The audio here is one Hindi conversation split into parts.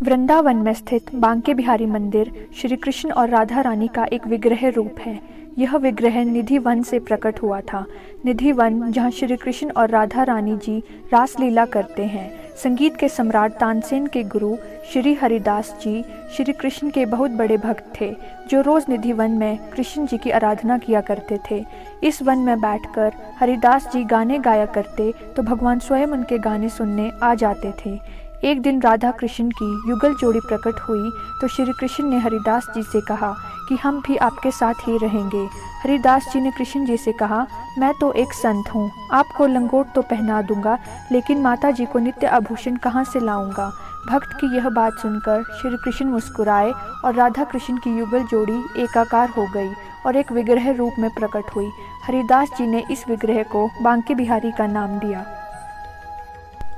वृंदावन में स्थित बांके बिहारी मंदिर श्री कृष्ण और राधा रानी का एक विग्रह रूप है। यह विग्रह निधि वन से प्रकट हुआ था। निधि वन, जहाँ श्री कृष्ण और राधा रानी जी रासलीला करते हैं। संगीत के सम्राट तानसेन के गुरु श्री हरिदास जी श्री कृष्ण के बहुत बड़े भक्त थे, जो रोज निधि वन में कृष्ण जी की आराधना किया करते थे। इस वन में बैठकर हरिदास जी गाने गाया करते तो भगवान स्वयं उनके गाने सुनने आ जाते थे। एक दिन राधा कृष्ण की युगल जोड़ी प्रकट हुई तो श्री कृष्ण ने हरिदास जी से कहा कि हम भी आपके साथ ही रहेंगे। हरिदास जी ने कृष्ण जी से कहा, मैं तो एक संत हूँ, आपको लंगोट तो पहना दूंगा, लेकिन माता जी को नित्य आभूषण कहाँ से लाऊंगा। भक्त की यह बात सुनकर श्री कृष्ण मुस्कुराए और राधा कृष्ण की युगल जोड़ी एकाकार हो गई और एक विग्रह रूप में प्रकट हुई। हरिदास जी ने इस विग्रह को बांके बिहारी का नाम दिया।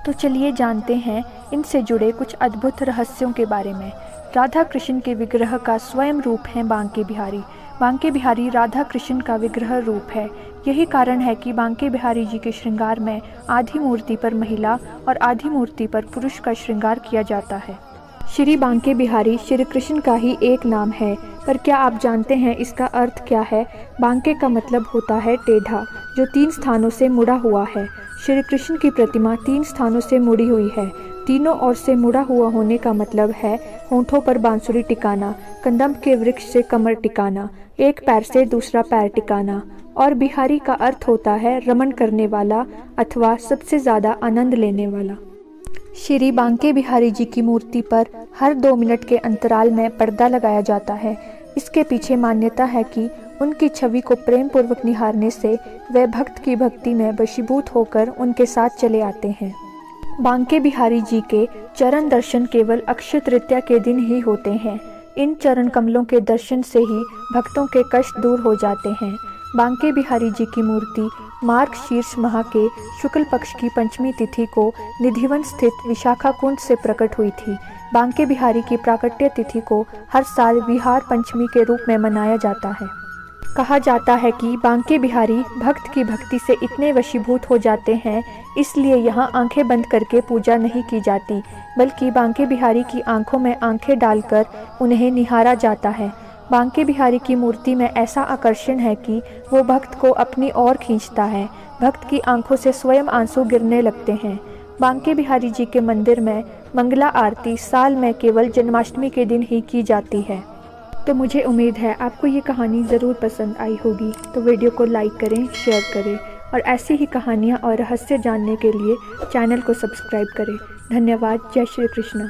तो चलिए जानते हैं इनसे जुड़े कुछ अद्भुत रहस्यों के बारे में। राधा कृष्ण के विग्रह का स्वयं रूप है बांके बिहारी। बांके बिहारी राधा कृष्ण का विग्रह रूप है। यही कारण है कि बांके बिहारी जी के श्रृंगार में आधी मूर्ति पर महिला और आधी मूर्ति पर पुरुष का श्रृंगार किया जाता है। श्री बांके बिहारी श्री कृष्ण का ही एक नाम है, पर क्या आप जानते हैं इसका अर्थ क्या है? बांके का मतलब होता है टेढ़ा, जो 3 स्थानों से मुड़ा हुआ है। श्री कृष्ण की प्रतिमा 3 स्थानों से मुड़ी हुई है। तीनों ओर से मुड़ा हुआ होने का मतलब है होंठों पर बांसुरी टिकाना, कंदम के वृक्ष से कमर टिकाना, एक पैर से दूसरा पैर टिकाना। और बिहारी का अर्थ होता है रमण करने वाला अथवा सबसे ज़्यादा आनंद लेने वाला। श्री बांके बिहारी जी की मूर्ति पर हर 2 मिनट के अंतराल में पर्दा लगाया जाता है। इसके पीछे मान्यता है कि उनकी छवि को प्रेम पूर्वक निहारने से वे भक्त की भक्ति में वशीभूत होकर उनके साथ चले आते हैं। बांके बिहारी जी के चरण दर्शन केवल अक्षय तृतीया के दिन ही होते हैं। इन चरण कमलों के दर्शन से ही भक्तों के कष्ट दूर हो जाते हैं। बांके बिहारी जी की मूर्ति मार्ग शीर्ष माह के शुक्ल पक्ष की 5वीं तिथि को निधिवन स्थित विशाखा कुंड से प्रकट हुई थी। बांके बिहारी की प्राकट्य तिथि को हर साल विहार पंचमी के रूप में मनाया जाता है। कहा जाता है कि बांके बिहारी भक्त की भक्ति से इतने वशीभूत हो जाते हैं, इसलिए यहाँ आंखें बंद करके पूजा नहीं की जाती, बल्कि बांके बिहारी की आंखों में आंखें डालकर उन्हें निहारा जाता है। बांके बिहारी की मूर्ति में ऐसा आकर्षण है कि वो भक्त को अपनी ओर खींचता है। भक्त की आंखों से स्वयं आंसू गिरने लगते हैं। बांके बिहारी जी के मंदिर में मंगला आरती साल में केवल जन्माष्टमी के दिन ही की जाती है। तो मुझे उम्मीद है आपको ये कहानी ज़रूर पसंद आई होगी। तो वीडियो को लाइक करें, शेयर करें और ऐसी ही कहानियाँ और रहस्य जानने के लिए चैनल को सब्सक्राइब करें। धन्यवाद। जय श्री कृष्ण।